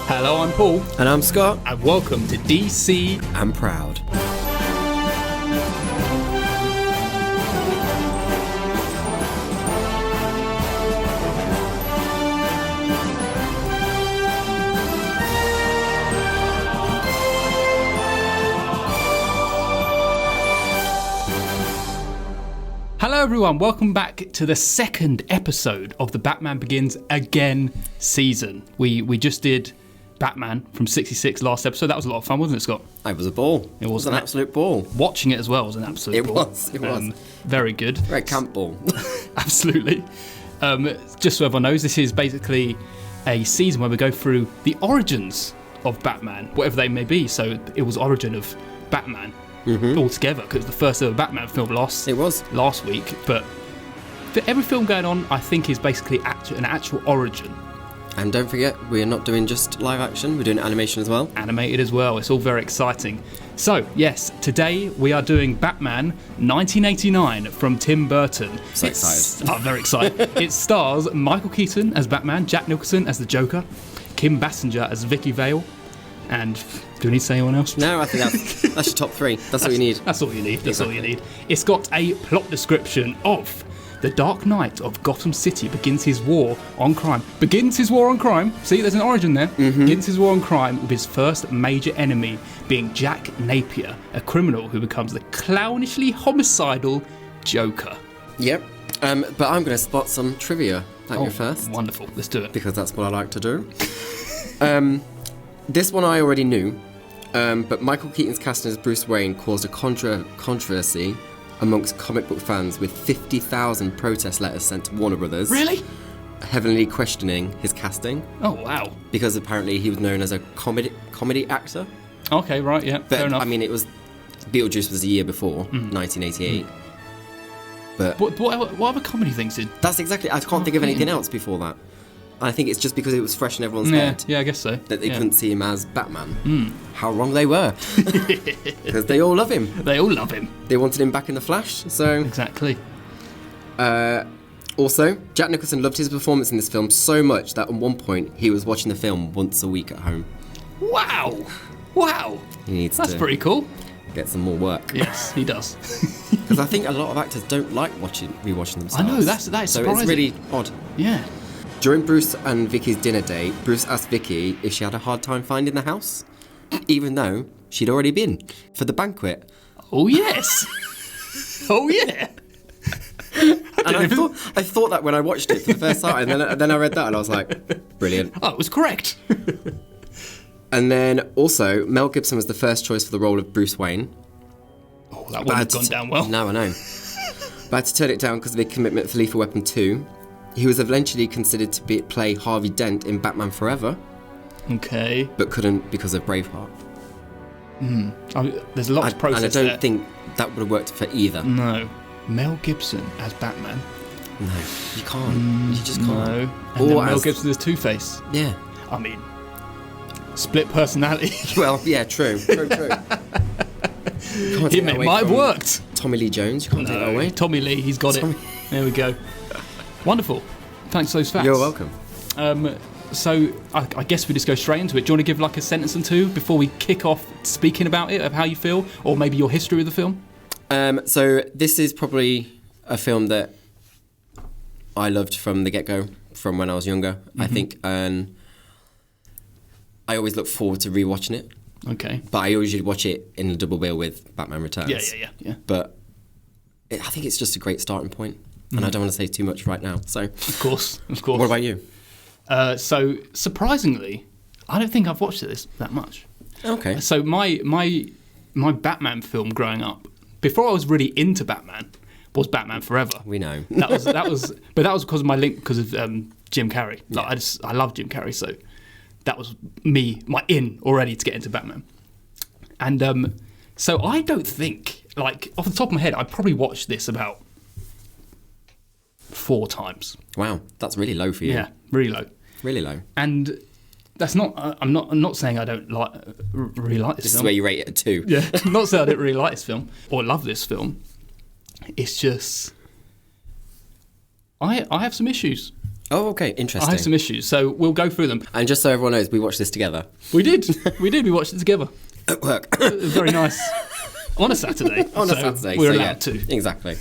Hello, I'm Paul. And I'm Scott. And welcome to DC I'm Proud. Hello everyone, welcome back to the second episode of the Batman Begins Again season. We just did Batman from 66 last episode. That was a lot of fun, wasn't it, Scott? It was a ball. It was an absolute ball. Watching it as well was an absolute ball. It was. Very good. Very camp ball. Absolutely. Just so everyone knows, this is basically a season where we go through the origins of Batman, whatever they may be. So it was origin of Batman altogether, because the first ever Batman film last week. But for every film going on, I think is basically an actual origin. And don't forget, we're not doing just live action, we're doing animation as well. Animated as well, it's all very exciting. So, yes, today we are doing Batman 1989 from Tim Burton. So excited. I'm very excited. It stars Michael Keaton as Batman, Jack Nicholson as the Joker, Kim Basinger as Vicky Vale, and do we need to say anyone else? No, I think that's your top three. That's all you need. That's all you need. That's all you need. It's got a plot description of the Dark Knight of Gotham City begins his war on crime. See, there's an origin there. Begins his war on crime with his first major enemy being Jack Napier, a criminal who becomes the clownishly homicidal Joker. Yep. But I'm going to spot some trivia at you first. Wonderful. Let's do it. Because that's what I like to do. This one I already knew, but Michael Keaton's casting as Bruce Wayne caused a controversy amongst comic book fans, with 50,000 protest letters sent to Warner Brothers. Really? Heavily questioning his casting. Oh, wow. Because apparently he was known as a comedy actor. Okay, right, yeah, But, fair enough. I mean, Beetlejuice was a year before, 1988. But what other comedy things did? that's exactly, I can't think of anything else before that. I think it's just because it was fresh in everyone's head. Yeah, I guess so. That they couldn't see him as Batman. How wrong they were. Because they all love him. They all love him. They wanted him back in the Flash, so... Exactly. Also, Jack Nicholson loved his performance in this film so much that at one point he was watching the film once a week at home. Wow. He needs That's to pretty cool. get some more work. Yes, he does. Because I think a lot of actors don't like rewatching themselves. I know, that is so surprising. it's really odd. Yeah. During Bruce and Vicky's dinner date, Bruce asked Vicky if she had a hard time finding the house, even though she'd already been for the banquet. Oh, yes. Oh, yeah. And I thought that when I watched it for the first time, and then I read that and I was like, brilliant. Oh, it was correct. And then also, Mel Gibson was the first choice for the role of Bruce Wayne. Oh, that wouldn't have gone down well. No, I know. But I had to turn it down because of the commitment for Lethal Weapon 2. He was eventually considered to play Harvey Dent in Batman Forever. Okay. But couldn't because of Braveheart. There's a lot to process And I don't think that would have worked for either. No. Mel Gibson as Batman. No, you can't. You just can't. No. And then Mel Gibson as Two-Face. Yeah. I mean, split personality. Well, yeah, true. It might have worked. Tommy Lee Jones, you can't take that away. Tommy Lee, he's got it. There we go. Wonderful. Thanks for those facts. You're welcome. So I guess we just go straight into it. Do you want to give like a sentence or two before we kick off speaking about it, of how you feel, or maybe your history of the film? So this is probably a film that I loved from the get-go, from when I was younger. I think I always look forward to rewatching it. Okay. But I usually watch it in a double bill with Batman Returns. Yeah. But I think it's just a great starting point. And I don't want to say too much right now. So, Of course. What about you? So surprisingly, I don't think I've watched it that much. Okay. So my Batman film growing up, before I was really into Batman, was Batman Forever. We know. But that was because of my link, because of Jim Carrey. Like, I love Jim Carrey, so that was my in already to get into Batman. And so I don't think, like, off the top of my head, I probably watched this about 4 times. Wow, that's really low for you. Yeah, really low. Really low. And that's not. I'm not saying I don't really like this film. This is where you rate it a 2. Yeah, I'm not saying I didn't really like this film or love this film. It's just I have some issues. Oh, okay, I interesting. have some issues, so we'll go through them. And just so everyone knows, we watched this together. We did. We watched it together. At work. It was very nice. On a Saturday. On a so Saturday. We're so allowed to. Exactly.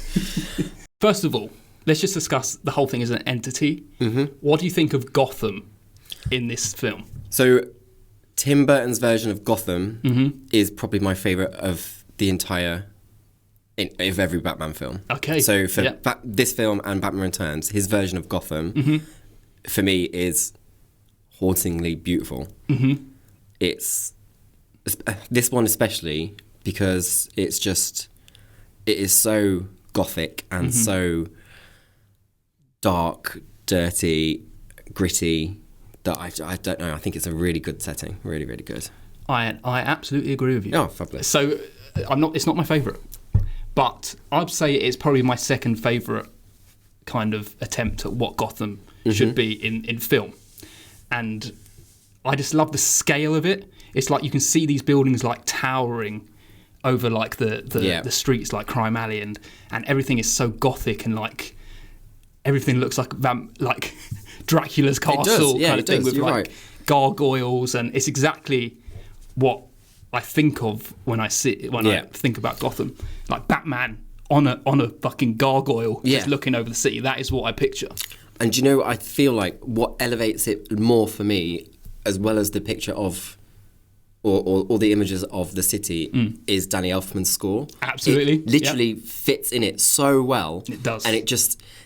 First of all, let's just discuss the whole thing as an entity. Mm-hmm. What do you think of Gotham in this film? So, Tim Burton's version of Gotham Mm-hmm. is probably my favourite of the entire... of every Batman film. Okay. So, for yeah. this film and Batman Returns, his version of Gotham, Mm-hmm. for me, is hauntingly beautiful. Mm-hmm. It's... This one especially, because it's just... It is so gothic and Mm-hmm. so dark, dirty, gritty, that I don't know. I think it's a really good setting. Really, really good. I absolutely agree with you. Oh, fabulous. So it's not my favourite, but I'd say it's probably my second favourite kind of attempt at what Gotham should be in film. And I just love the scale of it. It's like you can see these buildings like towering over like the streets like Crime Alley, and everything is so gothic, and like everything looks like Dracula's castle kind of thing with like gargoyles, and it's exactly what I think of when I think about Gotham, like Batman on a fucking gargoyle just looking over the city. That is what I picture. And do you know, I feel like what elevates it more for me, as well as the picture of or the images of the city, is Danny Elfman's score. Absolutely. It literally fits in it so well. It does. And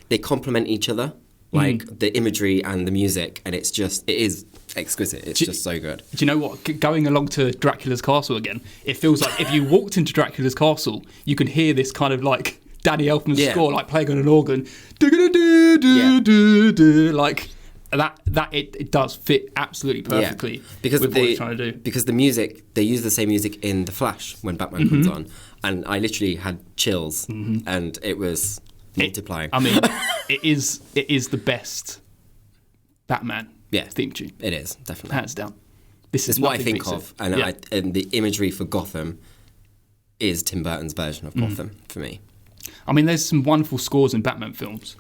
they complement each other, like the imagery and the music, and it is exquisite. It's just so good. Do you know what? Going along to Dracula's castle again, it feels like if you walked into Dracula's castle, you can hear this kind of like Danny Elfman's score, like playing on an organ. Like that it does fit absolutely perfectly because with what it's trying to do. Because the music, they use the same music in The Flash when Batman comes on, and I literally had chills, and it was multiplying. I mean, it is the best Batman theme tune. It is, definitely. Hands down. This is what I think of, and the imagery for Gotham is Tim Burton's version of Gotham for me. I mean, there's some wonderful scores in Batman films.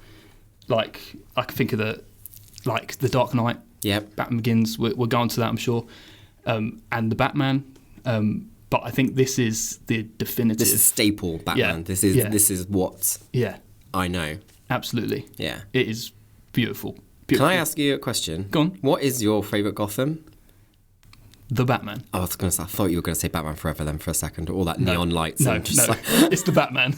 Like, I can think of The Dark Knight. Yep. Batman Begins. We'll go on to that, I'm sure. And The Batman. But I think this is the definitive. This is staple Batman. Yeah. This is what I know. Absolutely. Yeah. It is beautiful. Can I ask you a question? Go on. What is your favourite Gotham? The Batman. I thought you were going to say Batman Forever then for a second, all that neon lights. No, it's the Batman,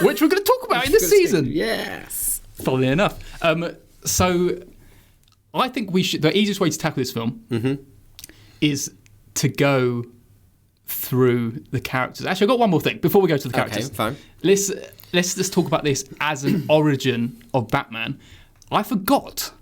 which we're going to talk about in this season. Yes. Funnily enough. So I think the easiest way to tackle this film is to go through the characters. Actually, I've got one more thing before we go to the characters. Okay, fine. Let's just talk about this as an origin of Batman. I forgot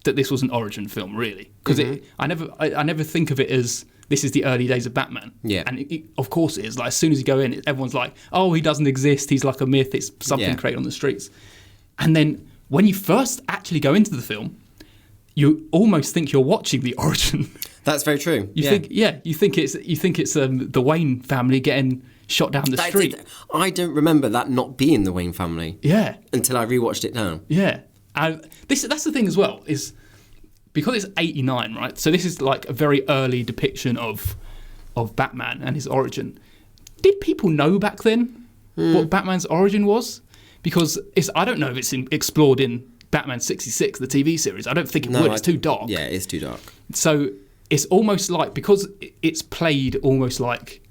that this was an origin film, really, because I never think of it as this is the early days of Batman. Yeah. And of course it is. Like, as soon as you go in, everyone's like, oh, he doesn't exist. He's like a myth. It's something created on the streets. And then when you first actually go into the film, you almost think you're watching the origin. That's very true. You think it's the Wayne family getting shot down the street. I don't remember that not being the Wayne family. Yeah. Until I rewatched it now. Yeah. And that's the thing as well, is because it's 89, right? So this is like a very early depiction of Batman and his origin. Did people know back then what Batman's origin was? Because I don't know if it's explored in Batman 66, the TV series. I don't think it would. It's too dark. Yeah, it's too dark. So it's almost like, because it's played almost like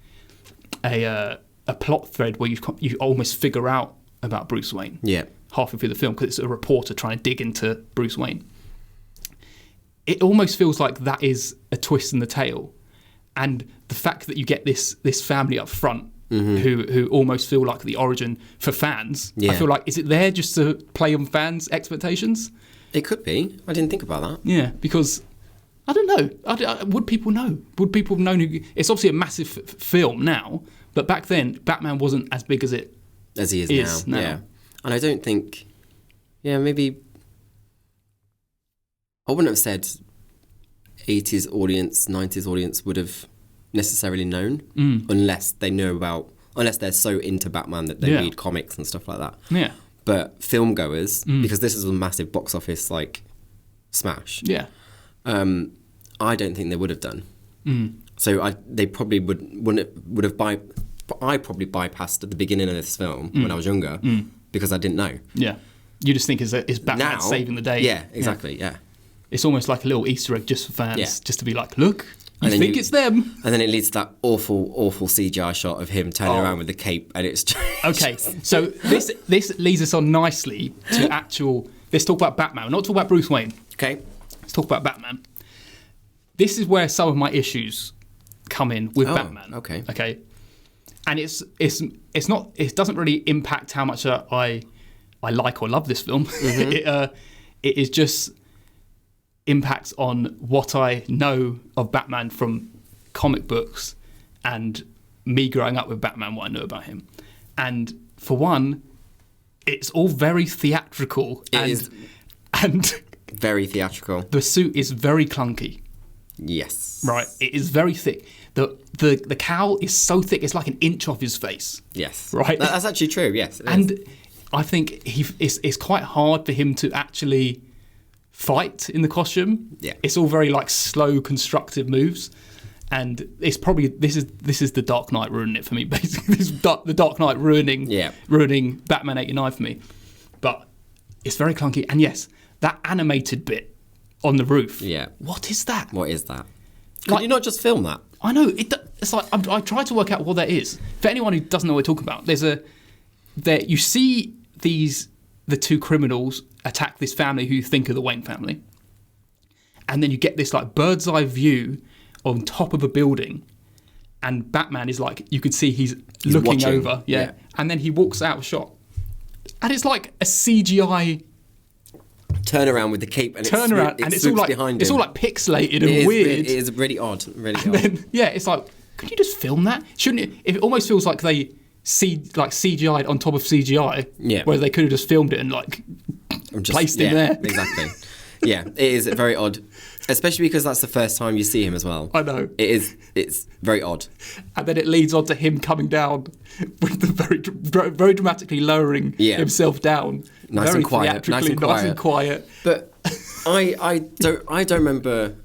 a plot thread where you almost figure out about Bruce Wayne. Yeah. Halfway through the film, because it's a reporter trying to dig into Bruce Wayne. It almost feels like that is a twist in the tale, and the fact that you get this family up front who almost feel like the origin for fans. Yeah. I feel like, is it there just to play on fans' expectations? It could be. I didn't think about that. Yeah, because I don't know. Would people know? Would people have known? It's obviously a massive film now, but back then Batman wasn't as big as he is now. Yeah. And I don't think, maybe, I wouldn't have said 80s audience, 90s audience would have necessarily known unless they're so into Batman that they read comics and stuff like that. Yeah. But film goers, because this is a massive box office smash. Yeah. I don't think they would have done. So they probably would have I probably bypassed at the beginning of this film when I was younger because I didn't know. Yeah. You just think it's Batman Now, saving the day. Yeah, exactly. Yeah. It's almost like a little Easter egg just for fans, just to be like, look, you then think it's them. And then it leads to that awful CGI shot of him turning around with the cape, and it's just, Okay, so this leads us on nicely to let's talk about Batman. We're not talking about Bruce Wayne. Okay. Let's talk about Batman. This is where some of my issues come in with Batman. Okay. Okay. And it's not, it doesn't really impact how much I like or love this film. It is just impacts on what I know of Batman from comic books and me growing up with Batman, what I know about him. And for one, it's all very theatrical. And very theatrical. The suit is very clunky. Yes. Right. It is very thick. The cowl is so thick, it's like an inch off his face. Yes. Right. That's actually true. Yes. And I think it's quite hard for him to actually fight in the costume. Yeah. It's all very like slow, constructive moves. And it's probably this is the Dark Knight ruining it for me. Basically, the Dark Knight ruining Batman '89 for me. But it's very clunky. And yes, that animated bit on the roof. Yeah. What is that? What is that? Could you not just film that? I know. It's like I tried to work out what that is. For anyone who doesn't know what we're talking about, you see the two criminals attack this family who you think are the Wayne family, and then you get this like bird's eye view on top of a building, and Batman is like, you could see he's looking watching. over, and then he walks out of shot, and it's like a CGI turn around with the cape and it's all like behind him. It's all like pixelated and weird. It is really odd. Really odd. Then, it's like, could you just film that? Shouldn't it? It almost feels like they CGI'd on top of CGI. Yeah. Where they could have just filmed it and placed him there. Exactly. Yeah, it is very odd, especially because that's the first time you see him as well. I know. It's very odd. And then it leads on to him coming down with the very dramatically lowering himself down. Nice very and quiet. Nice and quiet. But I don't remember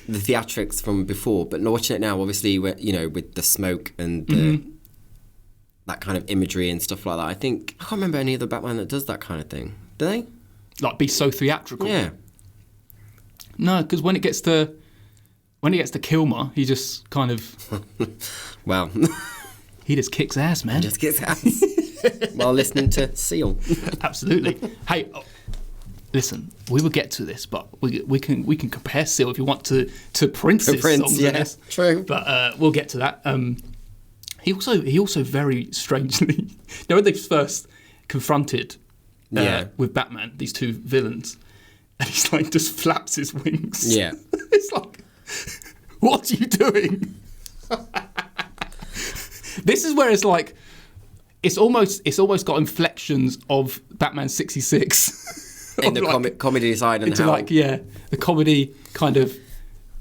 the theatrics from before, but watching it now, obviously, with the smoke and that kind of imagery and stuff like that. I can't remember any other Batman that does that kind of thing. Do they? Like be so theatrical. Yeah. No, because when it gets to Kilmer, he just kind of well, he just kicks ass, man. Just kicks ass while listening to Seal. Absolutely. Hey, listen, we will get to this, but we can compare Seal if you want to Prince's songs. Yes, true. But we'll get to that. He also very strangely, when they first confronted with Batman, these two villains. And he's like, just flaps his wings. Yeah. It's like, what are you doing? This is where it's like, it's almost got inflections of Batman 66. In the comedy side and how... the comedy kind of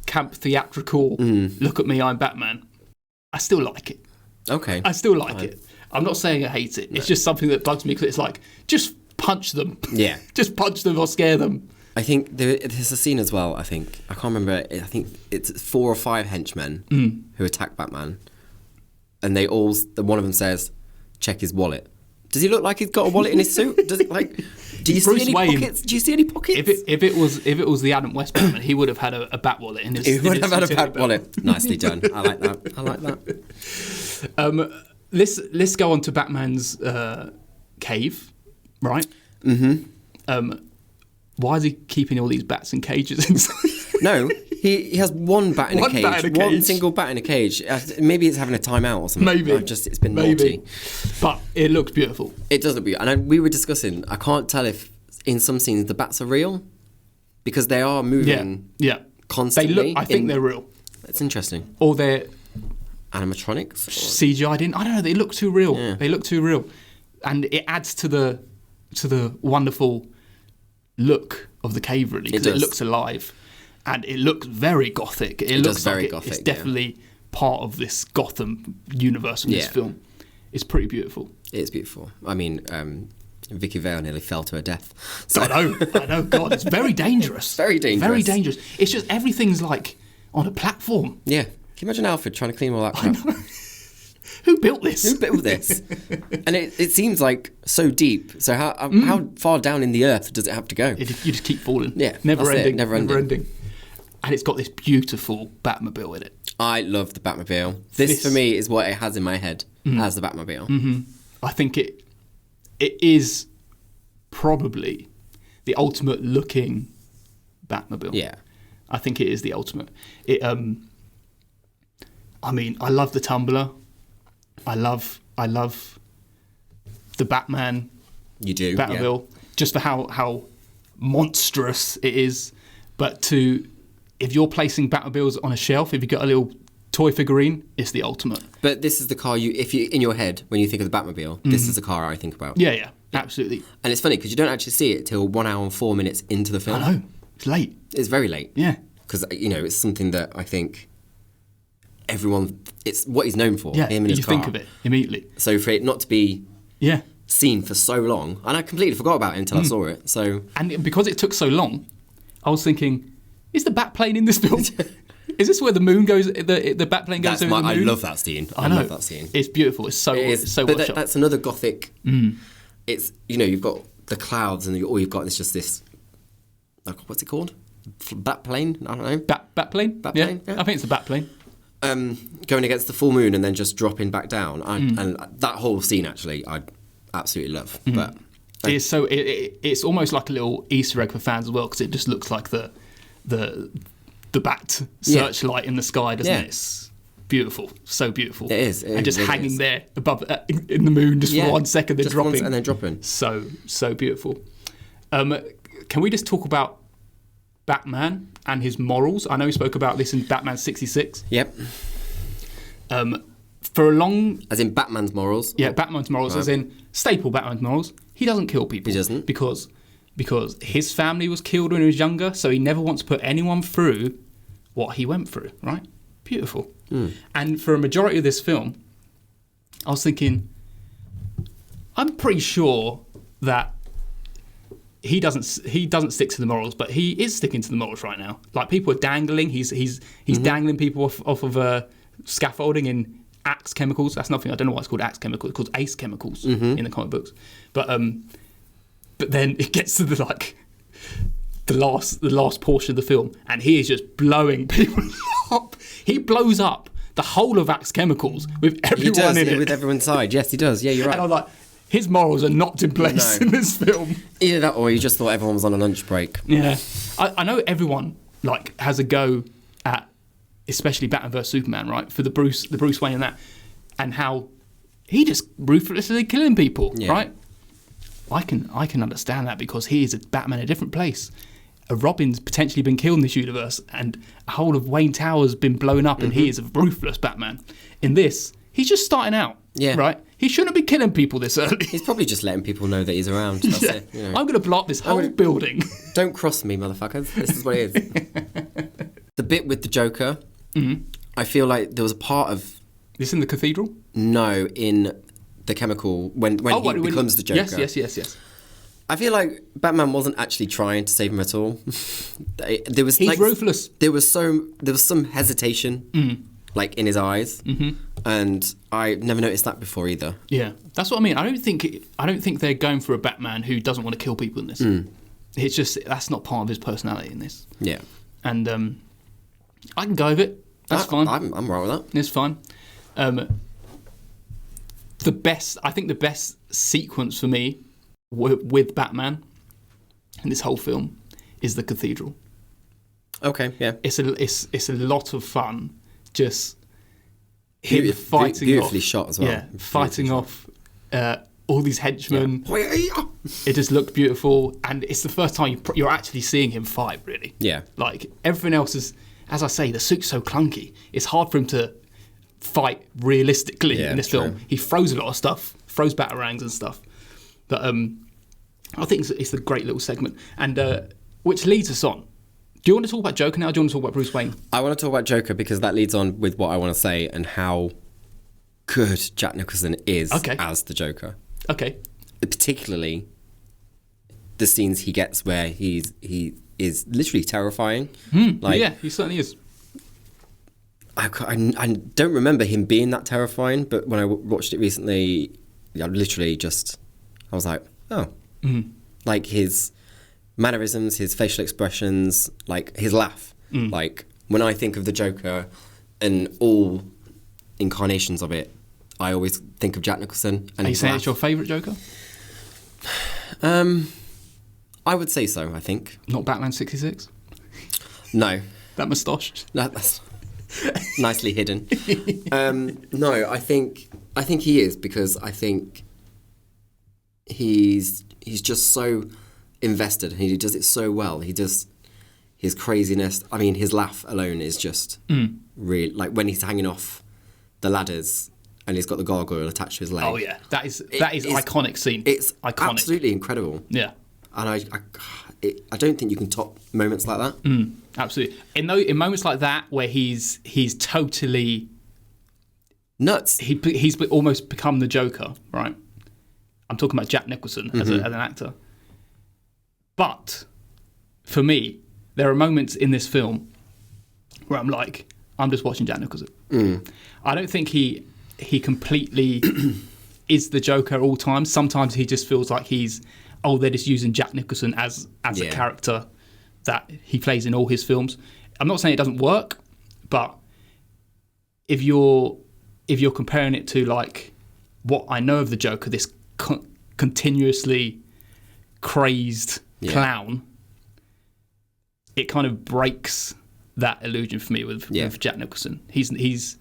camp theatrical, look at me, I'm Batman. I still like it. Okay. I still like it. I'm not saying I hate it. No. It's just something that bugs me because it's like, just punch them. Yeah. Just punch them or scare them. I think there's a scene as well, I can't remember, I think it's 4 or 5 henchmen who attack Batman. And one of them says, check his wallet. Does he look like he's got a wallet in his suit? Does it do you see any pockets? Do you see any pockets? If it was the Adam West Batman, he would have had a bat wallet in his He would have had a bat wallet. Nicely done. I like that. Let's go on to Batman's cave, right? Mm-hmm. Why is he keeping all these bats in cages inside? No, he has one bat in a cage. One single bat in a cage. Maybe it's having a timeout or something. Maybe. It's been naughty. But it looks beautiful. It does look beautiful. And we were discussing, I can't tell if in some scenes the bats are real because they are moving constantly. I think they're real. It's interesting. Or they're... animatronics? CGI'd in. I don't know. They look too real. Yeah. They look too real. And it adds to the wonderful... look of the cave, really, because it looks alive and it looks very gothic. It looks very gothic. It's definitely part of this Gotham universe in this film. It's pretty beautiful. It is beautiful. I mean, Vicky Vale nearly fell to her death. I know. God, it's very dangerous. Very dangerous. Very dangerous. It's just everything's like on a platform. Yeah. Can you imagine Alfred trying to clean all that crap? Who built this? Who built this? And it seems like so deep. So how far down in the earth does it have to go? You just keep falling. Yeah, Never that's it, ending. never ending. And it's got this beautiful Batmobile in it. I love the Batmobile. This for me is what it has in my head as the Batmobile. Mm-hmm. I think it is probably the ultimate looking Batmobile. Yeah. I think it is the ultimate. I mean, I love the Tumbler. I love the Batman. You do, Batmobile, just for how monstrous it is. But if you're placing Batmobiles on a shelf, if you've got a little toy figurine, it's the ultimate. But this is the car if you in your head when you think of the Batmobile, this is the car I think about. Yeah, absolutely. And it's funny because you don't actually see it till 1 hour and 4 minutes into the film. I know, it's late. It's very late. Yeah, because it's something that I think everyone. It's what he's known for. Yeah, him and his you car. think of it immediately. So for it not to be seen for so long, and I completely forgot about it until I saw it. So and because it took so long, I was thinking, is the Batplane in this film? Is this where the moon goes? The Batplane goes over the moon. I love that scene. I love that scene. It's beautiful. It's so but well shot. That's another gothic. It's you've got the clouds and all you've got is just this. Like, what's it called? Batplane? I don't know. Batplane? Batplane? Yeah. I think it's a Batplane. Going against the full moon and then just dropping back down. And that whole scene actually I absolutely love. But it's it's almost like a little Easter egg for fans as well because it just looks like the bat searchlight in the sky, doesn't it? It's beautiful, so beautiful. It is. And just hanging there above in the moon just for 1 second, then dropping. And then dropping. So beautiful. Can we just talk about Batman and his morals? I know we spoke about this in Batman 66. Yep. For a long... As in Batman's morals? Yeah, Batman's morals, as in staple Batman's morals. He doesn't kill people. He doesn't. Because his family was killed when he was younger, so he never wants to put anyone through what he went through, right? Beautiful. And for a majority of this film, I was thinking, I'm pretty sure that he doesn't stick to the morals, but he is sticking to the morals right now. Like, people are dangling. He's dangling people off of scaffolding in Axe Chemicals. That's nothing. I don't know why it's called Axe Chemicals. It's called Ace Chemicals in the comic books. But then it gets to the last portion of the film, and he is just blowing people up. He blows up the whole of Axe Chemicals with everyone in it. With everyone inside. Yes, he does. Yeah, you're right. And I'm like, his morals are not in place in this film. Either that, or you just thought everyone was on a lunch break. Yeah, I know everyone has a go at, especially Batman vs Superman, right? For the Bruce Wayne and how he just ruthlessly killing people, right? I can understand that because he is a Batman in a different place. A Robin's potentially been killed in this universe, and a whole of Wayne Tower's been blown up, and he is a ruthless Batman. In this, he's just starting out, right? He shouldn't be killing people this early. He's probably just letting people know that he's around. That's it. I'm going to blow up this whole building. Don't cross me, motherfuckers. This is what it is. The bit with the Joker, I feel like there was a part of... This in the cathedral? No, in the chemical, when he becomes the Joker. Yes. I feel like Batman wasn't actually trying to save him at all. He's ruthless. There was some hesitation, like in his eyes, and I never noticed that before either. Yeah, that's what I mean. I don't think they're going for a Batman who doesn't want to kill people in this. It's just that's not part of his personality in this. Yeah, and I can go with it. That's fine. I'm right with that. It's fine. I think the best sequence for me with Batman in this whole film is the cathedral. Okay, yeah. It's a lot of fun. Just him fighting beautifully off, shot as well. Yeah, fighting off all these henchmen. Yeah. It just looked beautiful, and it's the first time you're actually seeing him fight. Really. Yeah. Like everything else is, as I say, the suit's so clunky. It's hard for him to fight realistically in this film. He throws a lot of stuff, throws batarangs and stuff. But I think it's a great little segment, and which leads us on. Do you want to talk about Joker now, or do you want to talk about Bruce Wayne? I want to talk about Joker because that leads on with what I want to say and how good Jack Nicholson is as the Joker. Okay. Particularly the scenes he gets where he is literally terrifying. Yeah, he certainly is. I don't remember him being that terrifying, but when I watched it recently, I was like, oh. Like his mannerisms, his facial expressions, like his laugh. Like when I think of the Joker and all incarnations of it, I always think of Jack Nicholson. And Are you saying it's your favourite Joker? I would say so, I think. Not Batman 66? No. That moustache? No, that's nicely hidden. No, I think he is, because I think he's just so invested and he does it so well. His craziness, I mean, his laugh alone is just really, like when he's hanging off the ladders and he's got the gargoyle attached to his leg. Oh yeah, that is iconic scene. It's iconic. Absolutely incredible. Yeah. And I don't think you can top moments like that. Absolutely. In moments like that where he's totally nuts. He's almost become the Joker, right? I'm talking about Jack Nicholson as an actor. But for me, there are moments in this film where I'm like, I'm just watching Jack Nicholson. I don't think he completely is the Joker at all times. Sometimes he just feels like they're just using Jack Nicholson as a character that he plays in all his films. I'm not saying it doesn't work, but if you're comparing it to like what I know of the Joker, this continuously crazed clown, it kind of breaks that illusion for me with Jack Nicholson. He's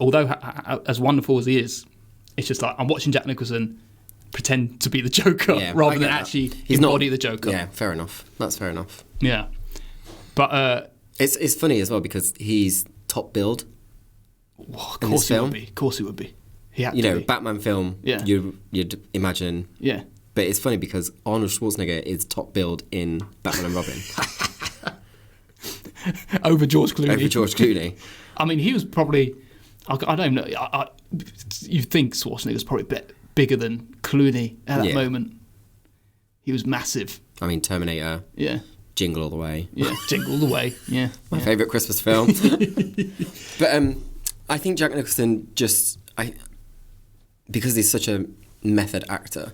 although as wonderful as he is, it's just like I'm watching Jack Nicholson pretend to be the Joker rather than actually embody the Joker. Yeah, fair enough. That's fair enough. Yeah, but it's funny as well because he's top billed. Well, of course he would be. Of course he would be. He had to be. Batman film. Yeah. You'd imagine. Yeah. But it's funny because Arnold Schwarzenegger is top billed in Batman and Robin. Over George Clooney. I mean, he was probably. I don't know. You think Schwarzenegger's probably a bit bigger than Clooney at that moment. He was massive. I mean, Terminator. Yeah. Jingle All the Way. Yeah, Jingle All the Way. Yeah. My favourite Christmas film. But I think Jack Nicholson because he's such a method actor,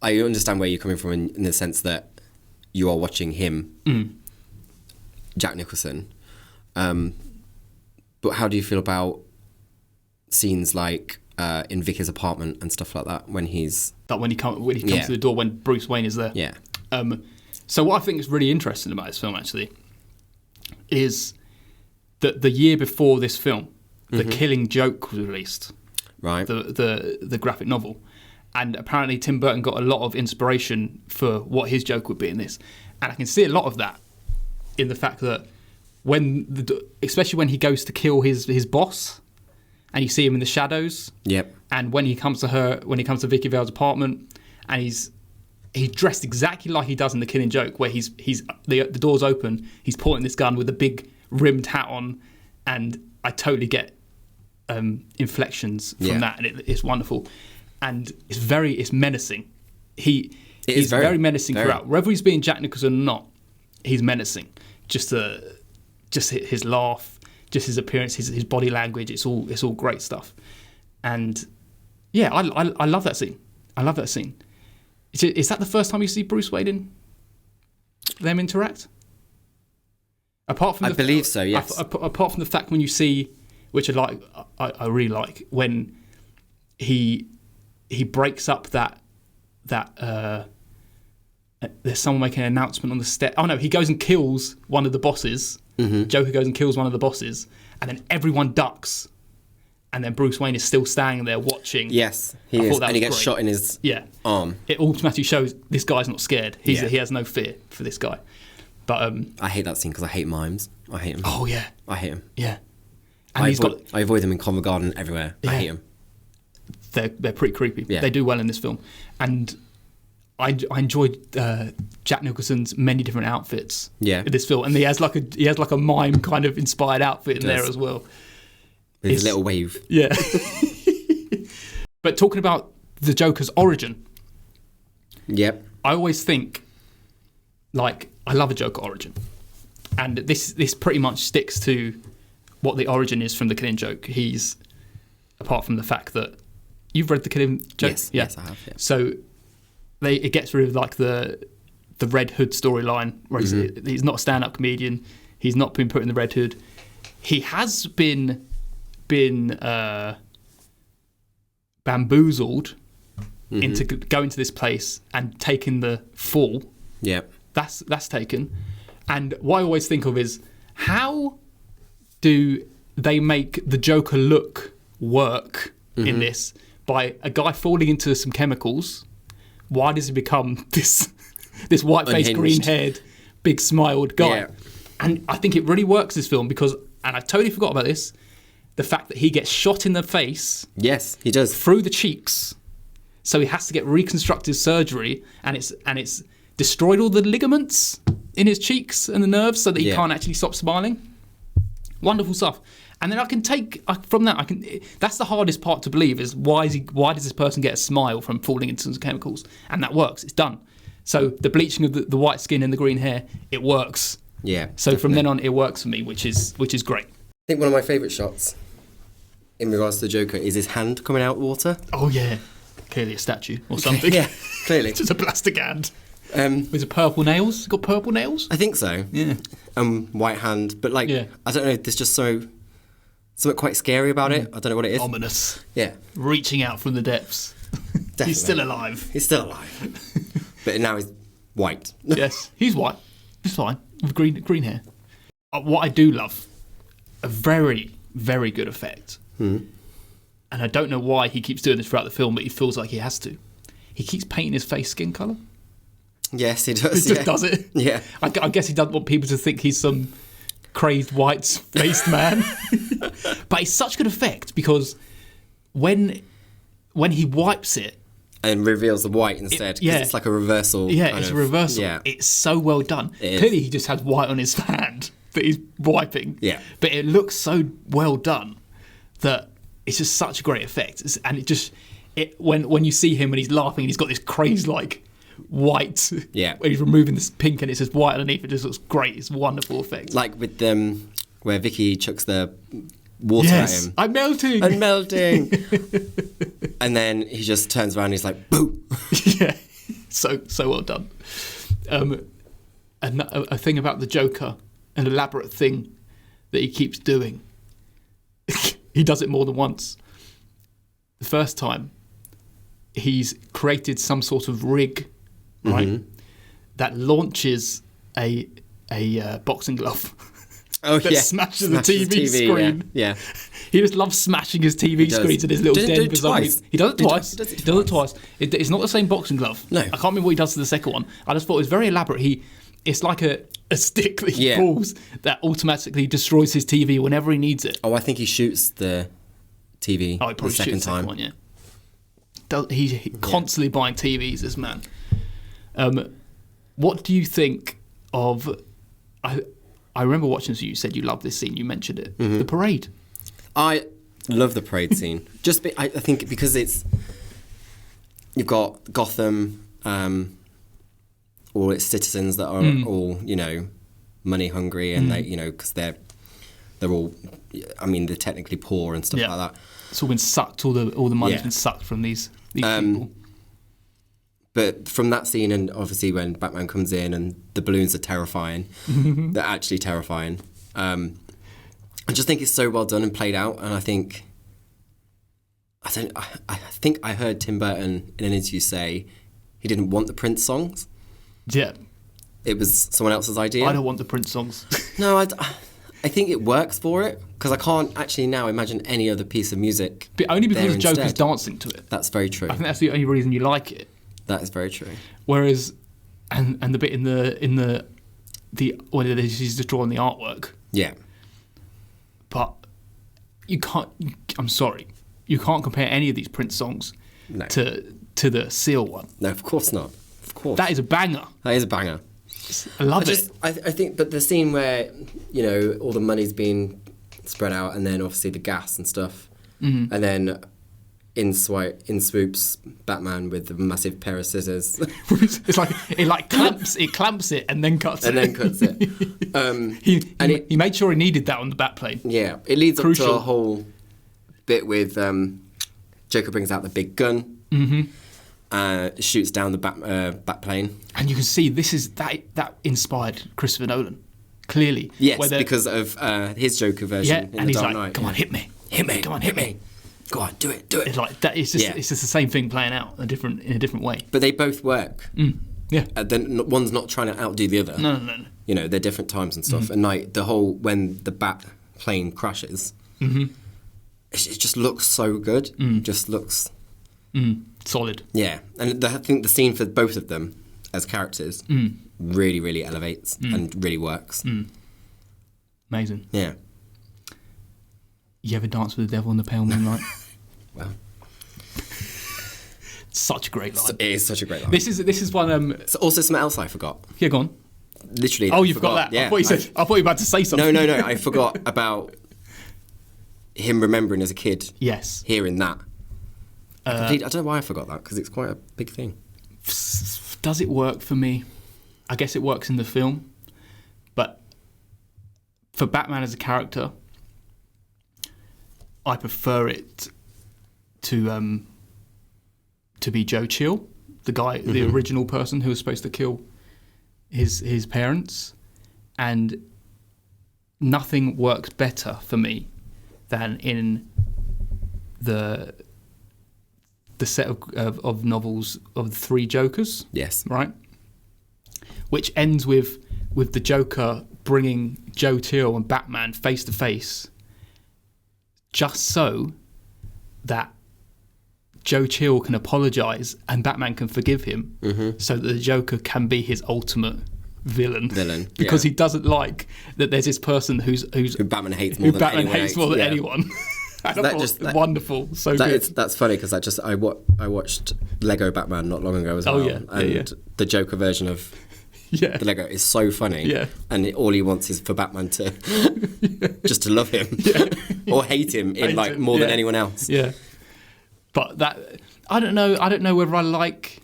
I understand where you're coming from in the sense that you are watching him, Jack Nicholson. But how do you feel about scenes like in Vicky's apartment and stuff like that when he comes to the door when Bruce Wayne is there? Yeah. So what I think is really interesting about this film actually is that the year before this film, The Killing Joke was released. Right. The graphic novel. And apparently Tim Burton got a lot of inspiration for what his joke would be in this. And I can see a lot of that in the fact that especially when he goes to kill his boss and you see him in the shadows. Yep. And when he comes to Vicky Vale's apartment and he's dressed exactly like he does in The Killing Joke, where the door's open, he's pointing this gun with a big rimmed hat on, and I totally get inflections from that, and it's wonderful, and it's menacing. He's very menacing throughout. Whether he's being Jack Nicholson or not, he's menacing. Just his laugh, just his appearance, his body language. It's all great stuff, and yeah, I love that scene. I love that scene. Is that the first time you see Bruce Wayne in them interact? Apart from I believe so, yes. Apart from the fact when you see, which I really like, when he breaks up that there's someone making an announcement on the step. Oh no, he goes and kills one of the bosses. Joker goes and kills one of the bosses, and then everyone ducks. And then Bruce Wayne is still standing there watching. Yes, he is. And he gets shot in his arm. It automatically shows this guy's not scared. He has no fear for this guy. But I hate that scene because I hate mimes. I hate him. Oh, yeah. I hate him. Yeah. And I avoid them in Covent Garden everywhere. Yeah. I hate them. They're pretty creepy. Yeah. They do well in this film. And I enjoyed Jack Nicholson's many different outfits in this film. And he has like a mime kind of inspired outfit in there as well. With his little wave. Yeah. But talking about the Joker's origin. Yep. I always think, like, I love a Joker origin, and this pretty much sticks to what the origin is from the Killing Joke. He's, apart from the fact that you've read the Killing Joke, yes, I have. Yeah. So it gets rid of like the Red Hood storyline, where he's not a stand-up comedian. He's not been put in the Red Hood. He has been bamboozled into going to this place and taking the fall. Yeah. That's taken. And what I always think of is, how do they make the Joker look work in this by a guy falling into some chemicals? Why does he become this white-faced, green-haired, big-smiled guy? Yeah. And I think it really works, this film, because, and I totally forgot about this, the fact that he gets shot in the face. Yes, he does. Through the cheeks. So he has to get reconstructive surgery, and it's destroyed all the ligaments in his cheeks and the nerves so that he can't actually stop smiling. Wonderful stuff. And then that's the hardest part to believe, is why does this person get a smile from falling into some chemicals? And that works. It's done. So the bleaching of the white skin and the green hair, it works. Yeah. So from then on, it works for me, which is great. I think one of my favourite shots in regards to the Joker is his hand coming out of water. Oh yeah, clearly a statue or something. Yeah, clearly. Just a plastic hand. With purple nails. Got purple nails? I think so. Yeah. White hand, but I don't know. There's just something quite scary about it. I don't know what it is. Ominous. Yeah. Reaching out from the depths. Definitely. He's still alive. He's still alive. But now he's white. Yes, he's white. It's fine. With green hair. What I do love, a very, very good effect. And I don't know why he keeps doing this throughout the film, but he feels like he has to. He keeps painting his face skin colour. Yes, he does. He just does it. Yeah. I guess he doesn't want people to think he's some crazed white-faced man. But it's such good effect, because when he wipes it, and reveals the white instead, because it's like a reversal. Yeah, it's a reversal. Yeah. It's so well done. It is. Clearly he just has white on his hand that he's wiping. Yeah. But it looks so well done that it's just such a great effect. And when you see him and he's laughing and he's got this crazed like white, yeah, where he's removing this pink and it says white underneath, it just looks great. It's a wonderful effect. Like with where Vicky chucks the water at him. I'm melting. And then he just turns around and he's like, boo. Yeah, so well done. And a thing about the Joker, an elaborate thing that he keeps doing. He does it more than once. The first time, he's created some sort of rig, right, that launches a boxing glove. Oh, that smashes the TV screen. Yeah. He just loves smashing his TV screens and his little den zombies. He does it twice. He does it twice. It's not the same boxing glove. No. I can't remember what he does to the second one. I just thought it was very elaborate. It's like a stick that he pulls that automatically destroys his TV whenever he needs it. Oh, I think he shoots the TV he probably the second shoots time. The second one, yeah. He's constantly buying TVs, this man. What do you think of... I remember watching this, you said you loved this scene, you mentioned it. The parade. I love the parade scene. I think because you've got Gotham, all its citizens that are all, money hungry, and they, because they're all, they're technically poor and stuff like that. It's all been sucked, all the money's been sucked from these people. But from that scene, and obviously when Batman comes in and the balloons are terrifying, they're actually terrifying. I just think it's so well done and played out, and I think I heard Tim Burton in an interview say he didn't want the Prince songs. Yeah. It was someone else's idea. I don't want the Prince songs. No, I think it works for it, because I can't actually now imagine any other piece of music. But only because Joker's instead. Dancing to it. That's very true. I think that's the only reason you like it. That is very true. Whereas, and the bit in the when he's just drawing the artwork. Yeah. But you can't. I'm sorry, you can't compare any of these Prince songs to the Seal one. No, of course not. Of course. That is a banger. That is a banger. I love it. I think, but the scene where all the money's being spread out, and then obviously the gas and stuff, and then in swoops Batman with a massive pair of scissors. It's like it clamps it and then cuts and it. then cuts it. He made sure he needed that on the Batplane. Yeah, it leads Crucial. up to a whole bit with Joker brings out the big gun, shoots down the Batplane. And you can see that inspired Christopher Nolan, clearly. Yes, because of his Joker version in and The he's Dark like, Knight. come on, hit me, come on, hit me. Go on, do it. It's like that. It's just the same thing playing out in a different way. But they both work. Yeah. Then one's not trying to outdo the other. No. You know, they're different times and stuff. And like when the bat plane crashes, it just looks so good. Just looks solid. Yeah, and I think the scene for both of them as characters really, really elevates and really works. Amazing. Yeah. You ever dance with the devil in the pale moonlight? Well, such a great line. It is such a great line. This is one. So also something else I forgot. Yeah, go on. Literally. Oh, you forgot that. Yeah, I thought you were about to say something. No. I forgot about him remembering as a kid. Yes. Hearing that. I don't know why I forgot that because it's quite a big thing. Does it work for me? I guess it works in the film, but for Batman as a character, I prefer it to be Joe Chill, the guy, the original person who was supposed to kill his parents, and nothing works better for me than in the set of novels of the three Jokers. Yes. Right? Which ends with the Joker bringing Joe Chill and Batman face to face, just so that Joe Chill can apologise and Batman can forgive him, so that the Joker can be his ultimate villain. Because he doesn't like that there's this person who Batman hates more than anyone. Wonderful, so good. That's funny because I watched Lego Batman not long ago as well, the Joker version of the Lego is so funny, and all he wants is for Batman to just to love him or hate him more than anyone else. Yeah, but that I don't know whether I like.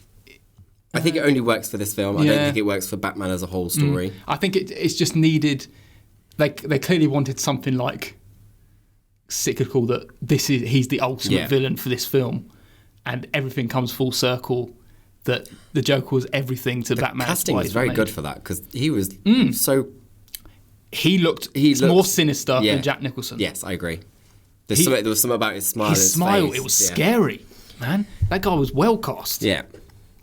I think it only works for this film. I don't think it works for Batman as a whole story. I think it's just needed. They clearly wanted something like cyclical that he's the ultimate villain for this film, and everything comes full circle. That the Joker was everything to Batman. Casting was very good for that because he was so. He looked more sinister than Jack Nicholson. Yes, I agree. There was something about his smile. His smile, it was scary, man. That guy was well cast. Yeah.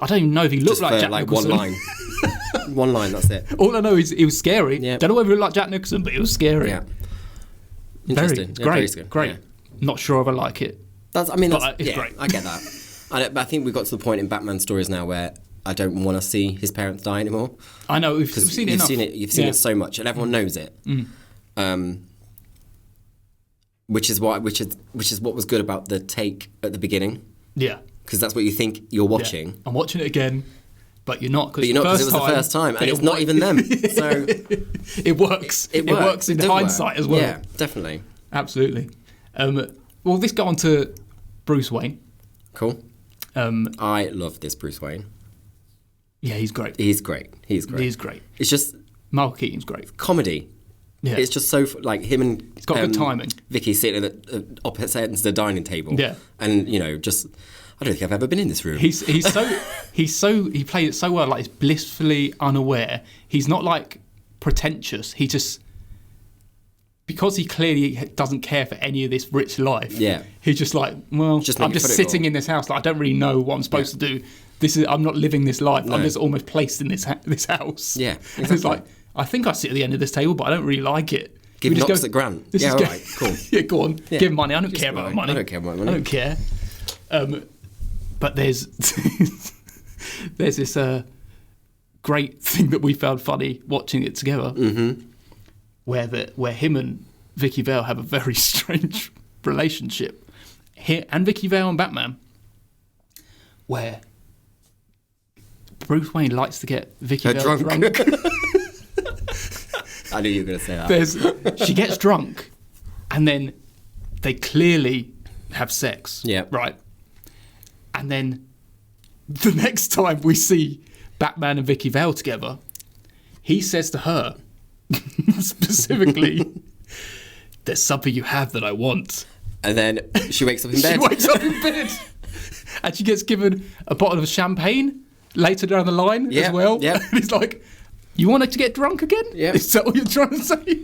I don't even know if he looked like Jack Nicholson. One line. One line, that's it. All I know is he was scary. Yeah. Don't know whether he looked like Jack Nicholson, but he was scary. Yeah. Interesting. Great. Yeah. Not sure if I like it. It's great. I get that. But I think we've got to the point in Batman stories now where I don't want to see his parents die anymore. I know, we've seen it enough. You've seen it so much, and everyone knows it. Which is what was good about the take at the beginning. Yeah. Because that's what you think you're watching. Yeah. I'm watching it again, but you're not. But you're not because it was the first time, and it's not even them. So it works. It works in hindsight as well. Yeah, definitely. Absolutely. Well, let's go on to Bruce Wayne. Cool. I love this Bruce Wayne. Yeah, he's great. He's great. It's just Michael Keaton's great. Comedy. Yeah. It's just so him and he's got good timing. Vicky sitting at the opposite ends of the dining table. Yeah, and just I don't think I've ever been in this room. He played it so well. Like he's blissfully unaware. He's not like pretentious. He just because he clearly doesn't care for any of this rich life. Yeah, he's just like, well, I'm just sitting in this house. Like I don't really know what I'm supposed to do. I'm not living this life. No. I'm just almost placed in this house. Yeah, exactly. And it's like. I think I sit at the end of this table, but I don't really like it. Give knocks at Grant. Yeah, all right, cool. Yeah, go on. Yeah. Give him money. I don't care about money. I don't care about money. I don't care. But there's this great thing that we found funny watching it together, where him and Vicky Vale have a very strange relationship. And Vicky Vale and Batman, where Bruce Wayne likes to get Vicky Vale drunk. I knew you were going to say that. She gets drunk, and then they clearly have sex. Yeah. Right. And then the next time we see Batman and Vicky Vale together, he says to her, specifically, there's something you have that I want. And then she wakes up in bed. She wakes up in bed. And she gets given a bottle of champagne later down the line as well. Yeah. And he's like, you want her to get drunk again? Yeah. Is that what you're trying to say?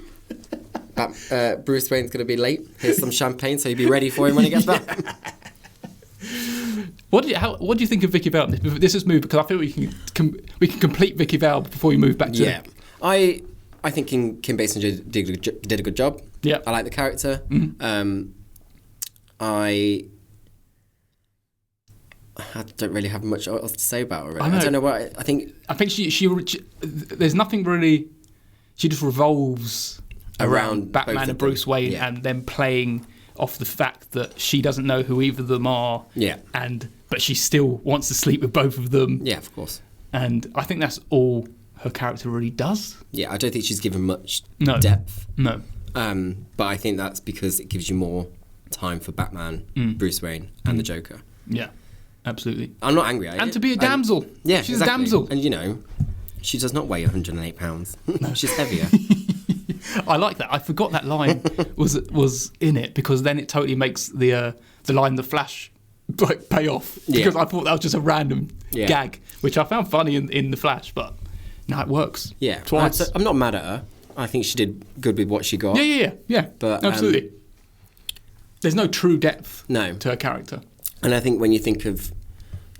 Bruce Wayne's going to be late. Here's some champagne so you'll be ready for him when he gets back. What do you think of Vicky Vale? This is moved because I feel we can complete Vicky Vale before we move back to Yeah. I think Kim Basinger did a good job. Yeah. I like the character. Mm-hmm. I don't really have much else to say about her. Really. I don't know what I think. I think she there's nothing really. She just revolves around Batman and Bruce Wayne, and then playing off the fact that she doesn't know who either of them are. Yeah. But she still wants to sleep with both of them. Yeah, of course. And I think that's all her character really does. Yeah, I don't think she's given much depth. No. But I think that's because it gives you more time for Batman, Bruce Wayne, and the Joker. Yeah, absolutely. I'm not angry at it. And to be a damsel. Yeah, she's exactly. a damsel. And she does not weigh 108 pounds. She's heavier. I like that. I forgot that line was in it because then it totally makes the line The Flash like pay off because I thought that was just a random gag, which I found funny in The Flash, but no, it works. Yeah, twice. I'm not mad at her. I think she did good with what she got. Yeah. But absolutely. There's no true depth to her character. And I think when you think of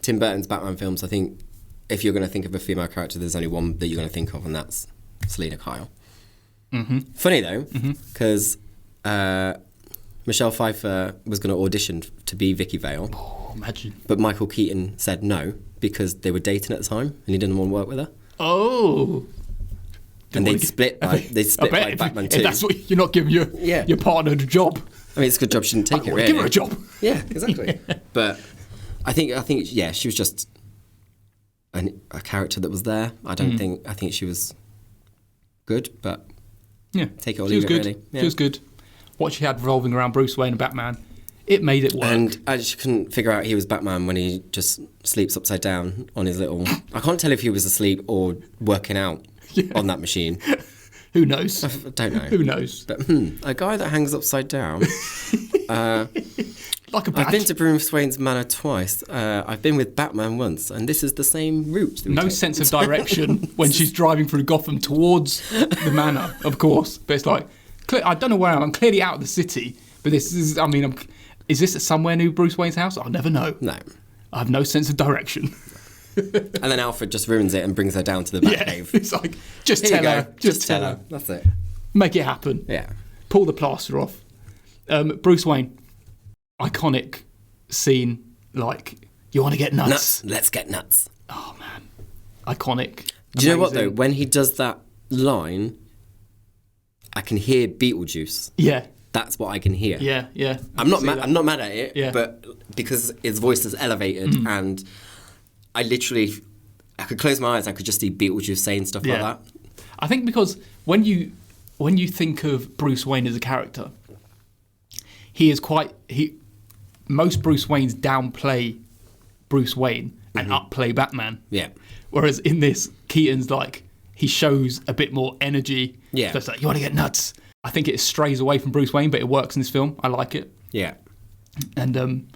Tim Burton's Batman films, I think if you're going to think of a female character, there's only one that you're going to think of, and that's Selena Kyle. Mm-hmm. Funny though, because Michelle Pfeiffer was going to audition to be Vicky Vale. Oh, imagine. But Michael Keaton said no because they were dating at the time and he didn't want to work with her. Oh. And they split by Batman 2. If that's what you're not giving your partner a job. I mean, it's a good job she didn't take it, really. Give her a job. Yeah, exactly. But I think she was just a character that was there. I think she was good, but take it or leave it, really. Yeah. She was good. What she had revolving around Bruce Wayne and Batman, it made it work. And I just couldn't figure out he was Batman when he just sleeps upside down on his little... I can't tell if he was asleep or working out on that machine. Who knows? I don't know. Who knows? But a guy that hangs upside down... like a bat. I've been to Bruce Wayne's manor twice. I've been with Batman once, and this is the same route. No sense of direction when she's driving through Gotham towards the manor, of course. But it's like, I don't know where I'm clearly out of the city, but this is, is this somewhere near Bruce Wayne's house? I'll never know. No. I have no sense of direction. And then Alfred just ruins it and brings her down to the Batcave. It's like, just tell her. Just tell her. That's it. Make it happen. Yeah. Pull the plaster off. Bruce Wayne, iconic scene, like, you want to get nuts? Let's get nuts. Oh, man. Iconic. Do you know what, though? When he does that line, I can hear Beetlejuice. Yeah. That's what I can hear. Yeah. I'm not mad at it, but because his voice is elevated and I could close my eyes, I could just see Beetlejuice saying stuff like that. I think because when you think of Bruce Wayne as a character, most Bruce Waynes downplay Bruce Wayne and upplay Batman. Yeah. Whereas in this, Keaton's like, he shows a bit more energy. Yeah. So it's like, you want to get nuts. I think it strays away from Bruce Wayne, but it works in this film. I like it. Yeah. And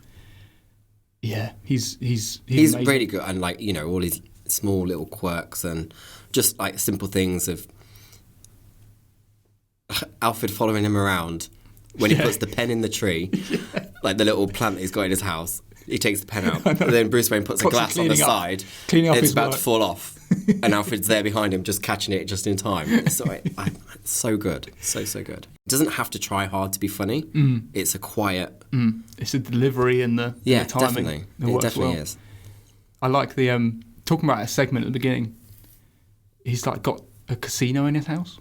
he's really good, and all his small little quirks and just like simple things of Alfred following him around when he puts the pen in the tree, like the little plant he's got in his house. He takes the pen out, and then Bruce Wayne puts a glass on the side. Cleaning up it's his about work. to fall off, and Alfred's there behind him, just catching it just in time. It's so good, so good. It doesn't have to try hard to be funny. It's a quiet. It's the delivery and the timing. Definitely. It definitely is. I like the talking about a segment at the beginning. He's like got a casino in his house.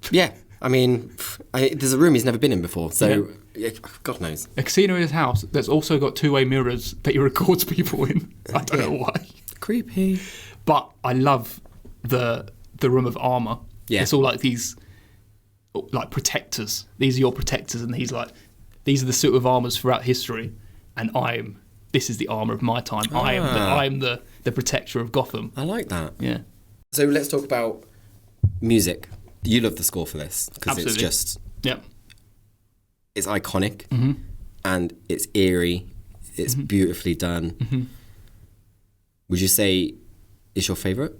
Yeah. I mean, there's a room he's never been in before, so God knows. A casino in his house that's also got two-way mirrors that he records people in. I don't know why. Creepy. But I love the room of armour. Yeah. It's all like these like protectors. These are your protectors, and he's like, these are the suit of armours throughout history, and I'm this is the armour of my time. I am the protector of Gotham. I like that. Yeah. So let's talk about music. You love the score for this because it's Absolutely. just Yep. it's iconic Mm-hmm. and it's eerie. It's beautifully done. Mm-hmm. Would you say it's your favourite?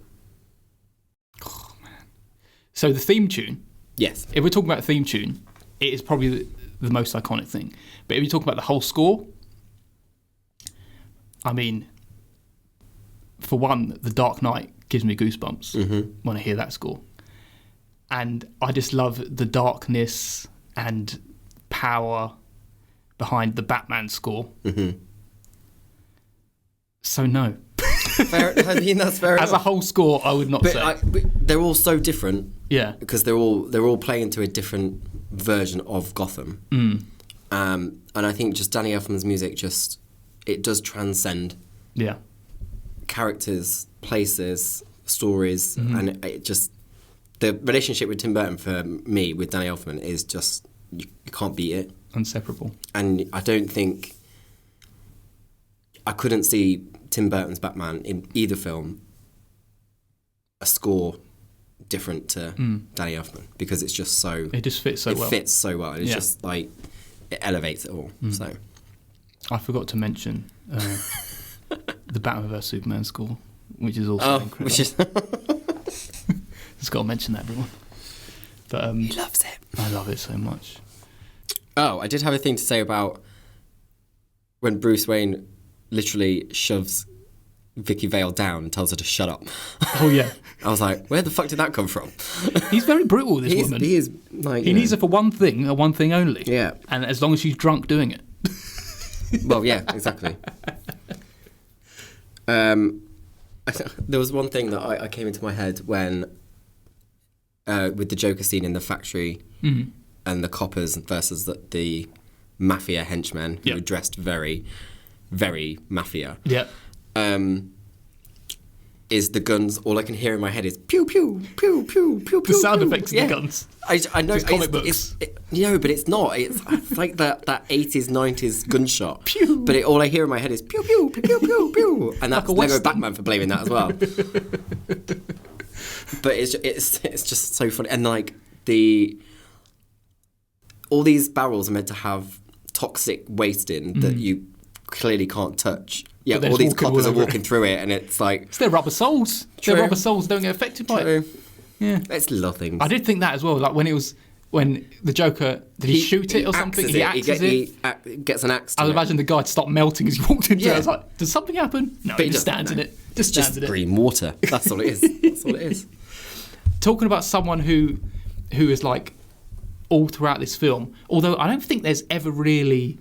So the theme tune, Yes. if we're talking about theme tune, it is probably the most iconic thing. But if you talk about the whole score, I mean, for one, The Dark Knight gives me goosebumps when I hear that score. And I just love the darkness and power behind the Batman score. So no. Fair, I mean, that's fair As a enough. whole score, I would not But, say. but they're all so different Yeah. because they're all playing to a different version of Gotham. And I think just Danny Elfman's music it does transcend Yeah. characters, places, stories, and it just the relationship with Tim Burton for me with Danny Elfman is just you can't beat it. Inseparable. And I don't think I couldn't see Tim Burton's Batman in either film a score different to Danny Elfman because it's just so It just fits so it well. fits so well. It's Yeah. just like it elevates it all. So I forgot to mention the Batman vs Superman score, which is also incredible. which is Just got to mention that, everyone. But he loves it. I love it so much. Oh, I did have a thing to say about when Bruce Wayne literally shoves Vicky Vale down and tells her to shut up. Oh yeah, I was like, where the fuck did that come from? he's very brutal. This woman. He is like He needs her for one thing, and one thing only. Yeah. And as long as she's drunk doing it. Well, yeah, exactly. There was one thing that I came into my head when with the Joker scene in the factory and the coppers versus the mafia henchmen who Yep. were dressed very, very mafia. Yeah. Is the guns? All I can hear in my head is pew pew pew pew pew. The sound pew. effects of the guns. I know. It's comic books. No, but it's not. It's like that 80s, 90s gunshot. Pew. But all I hear in my head is pew pew pew pew pew pew, and that's a Lego Western. Batman for blaming that as well. But it's just so funny, and like all these barrels are meant to have toxic waste in that you clearly can't touch. Yeah, But they're all just these walking all coppers are over it. walking through it, and it's like It's their rubber soles. True. Their rubber soles don't get affected by it. Yeah. it's little things. I did think that as well. Like when the Joker, did he shoot it or something? axes He it. axes it. He gets an axe to I would it. imagine the guy'd stop melting as he walked into it. Yeah. I was like, does something happen? No, But he just stands in it. It's stands just in it. green water. That's all it is. That's all it is. Talking about someone who is like all throughout this film, although I don't think there's ever really,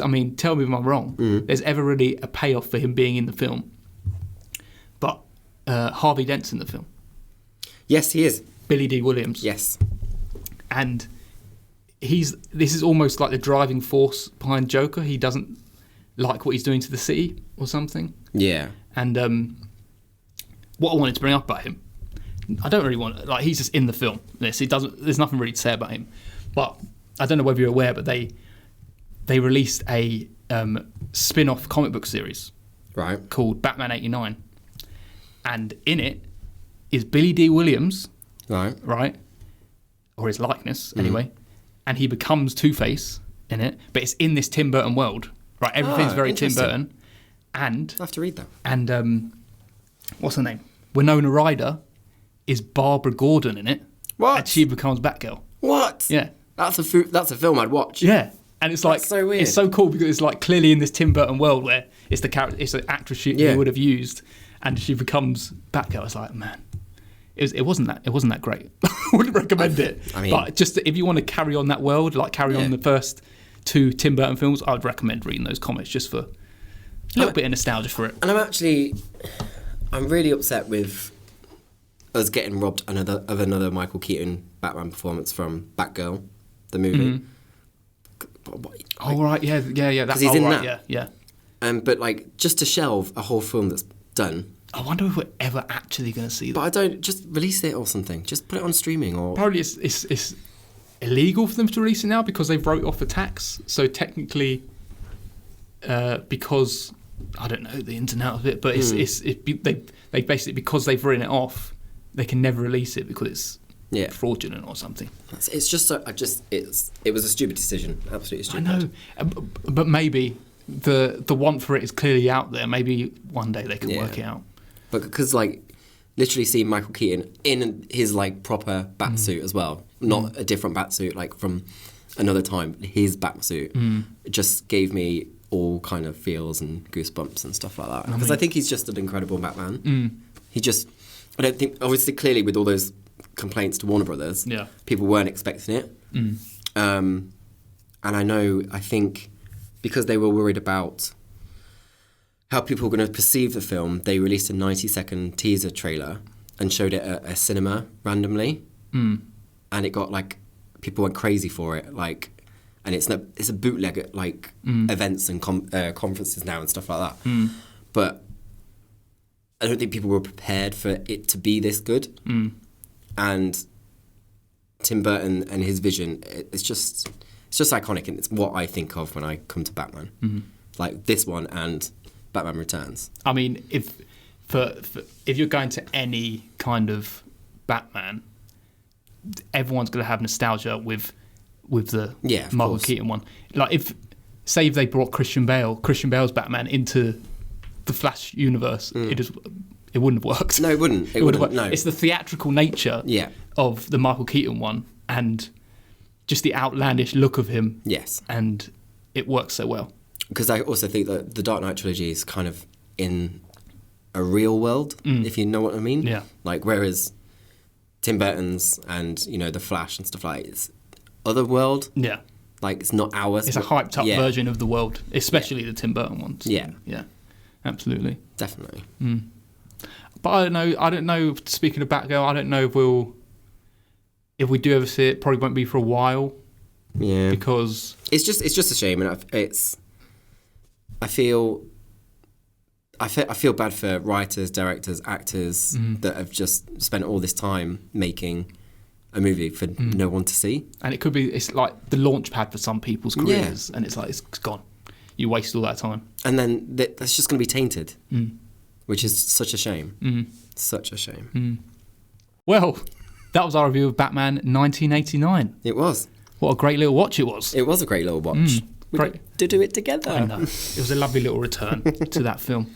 I mean, tell me if I'm wrong, there's ever really a payoff for him being in the film. But Harvey Dent's in the film. Yes, he is. Billy D. Williams. Yes. And this is almost like the driving force behind Joker. He doesn't like what he's doing to the city or something. Yeah. And what I wanted to bring up about him, I don't really want, like, he's just in the film. There's nothing really to say about him. But I don't know whether you're aware, but they released a spin-off comic book series Right. called Batman 89. And in it is Billy D. Williams, Right. or his likeness anyway, and he becomes Two-Face in it, but it's in this Tim Burton world, right? Everything's very Tim interesting. Burton, and I have to read that. what's her name? Winona Ryder is Barbara Gordon in it, What? and she becomes Batgirl. What? Yeah, That's a film I'd watch. yeah, and it's like That's so weird. It's so cool because it's like clearly in this Tim Burton world where it's the character, it's the actress she Yeah. would have used, and she becomes Batgirl. It's like, man. It wasn't that great. I wouldn't recommend it. I mean- but just if you want to carry on that world, like carry on Yeah. the first two Tim Burton films, I would recommend reading those comics just for a little bit of nostalgia for it. And I'm really upset with us getting robbed of another Michael Keaton Batman performance from Batgirl, the movie. Oh right, yeah, that's he's in right, that. yeah. But like just to shelve a whole film that's done. I wonder if we're ever actually going to see that. But I don't just release it or something. Just put it on streaming or Apparently, it's illegal for them to release it now because they've wrote off the tax. So technically, because I don't know the ins and outs of it, but they basically, because they've written it off, they can never release it because it's fraudulent or something. It's just it was a stupid decision, absolutely stupid. I know, but maybe the want for it is clearly out there. Maybe one day they can work it out. But because like literally seeing Michael Keaton in his like proper bat suit as well, not a different bat suit like from another time, his bat suit just gave me all kind of feels and goosebumps and stuff like that. Because I think he's just an incredible Batman. I don't think, obviously clearly with all those complaints to Warner Brothers, people weren't expecting it. And I think because they were worried about how people were going to perceive the film, they released a 90-second teaser trailer and showed it at a cinema randomly. And it got like, people went crazy for it. Like, and it's a bootleg at like events and conferences now and stuff like that. But I don't think people were prepared for it to be this good. And Tim Burton and his vision, it's just iconic, and it's what I think of when I come to Batman. Like this one and Batman Returns. I mean, if you're going to any kind of Batman, everyone's going to have nostalgia with the Michael Keaton one. Like if they brought Christian Bale's Batman into the Flash universe, it wouldn't have worked. No, it wouldn't. It wouldn't. No. It's the theatrical nature of the Michael Keaton one and just the outlandish look of him. Yes. And it works so well. Because I also think that the Dark Knight trilogy is kind of in a real world, if you know what I mean. Yeah. Like, whereas Tim Burton's and, the Flash and stuff like that, it's other world. Yeah. Like, it's not ours. It's a hyped up version of the world, especially the Tim Burton ones. Yeah. Yeah. Absolutely. Definitely. But I don't know, speaking of Batgirl, I don't know if we do ever see it, probably won't be for a while. Yeah. Because it's just a shame, and I feel bad for writers, directors, actors that have just spent all this time making a movie for no one to see. And it's like the launch pad for some people's careers, and it's like it's gone. You waste all that time. And then that's just going to be tainted, which is such a shame. Such a shame. Well, that was our review of Batman 1989. It was. What a great little watch it was. It was a great little watch. Great to do it together. I know. It was a lovely little return to that film.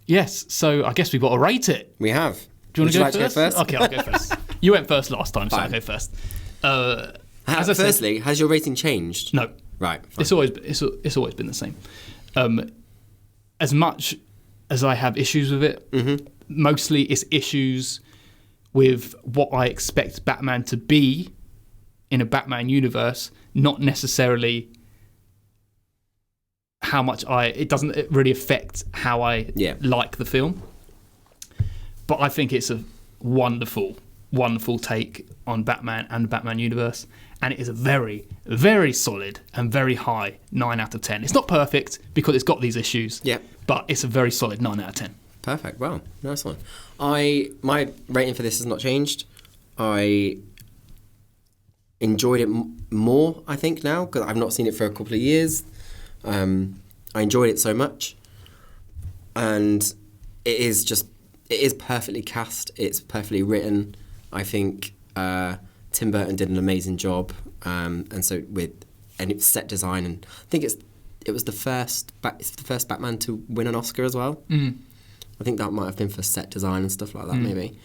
Yes, so I guess we've got to rate it. We have. Do you want to go first? Okay, I'll go first. You went first last time, so I'll go first. Firstly, has your rating changed? No. Right. Fine. It's always been the same. As much as I have issues with it, mostly it's issues with what I expect Batman to be in a Batman universe, not necessarily how much it doesn't really affect how I like the film. But I think it's a wonderful, wonderful take on Batman and the Batman universe. And it is a very, very solid and very high 9 out of 10. It's not perfect because it's got these issues, but it's a very solid 9 out of 10. Perfect. Well, nice one. My rating for this has not changed. I enjoyed it more, I think, now, because I've not seen it for a couple of years. I enjoyed it so much. And it is perfectly cast. It's perfectly written. I think Tim Burton did an amazing job, and so it's set design, and I think it was the first Batman to win an Oscar as well. I think that might have been for set design and stuff like that, maybe.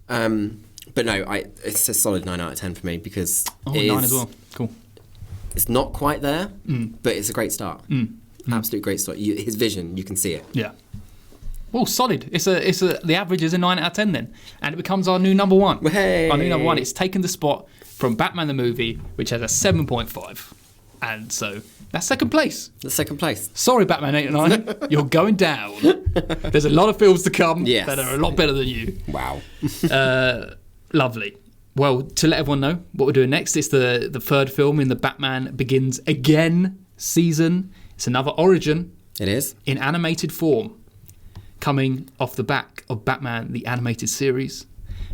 But no, it's a solid 9 out of 10 for me because 9 as well. Cool. It's not quite there, but it's a great start. Absolute great start. His vision, you can see it. Yeah. Well, solid. The average is a 9 out of 10 then, and it becomes our new number one. Hey. Our new number one. It's taken the spot from Batman the movie, which has a 7.5, and so that's second place. The second place. Sorry, Batman 89, you're going down. There's a lot of films to come that are a lot better than you. Wow. Lovely. Well, to let everyone know what we're doing next, it's the third film in the Batman Begins Again season. It's another origin. It is. In animated form. Coming off the back of Batman, the animated series.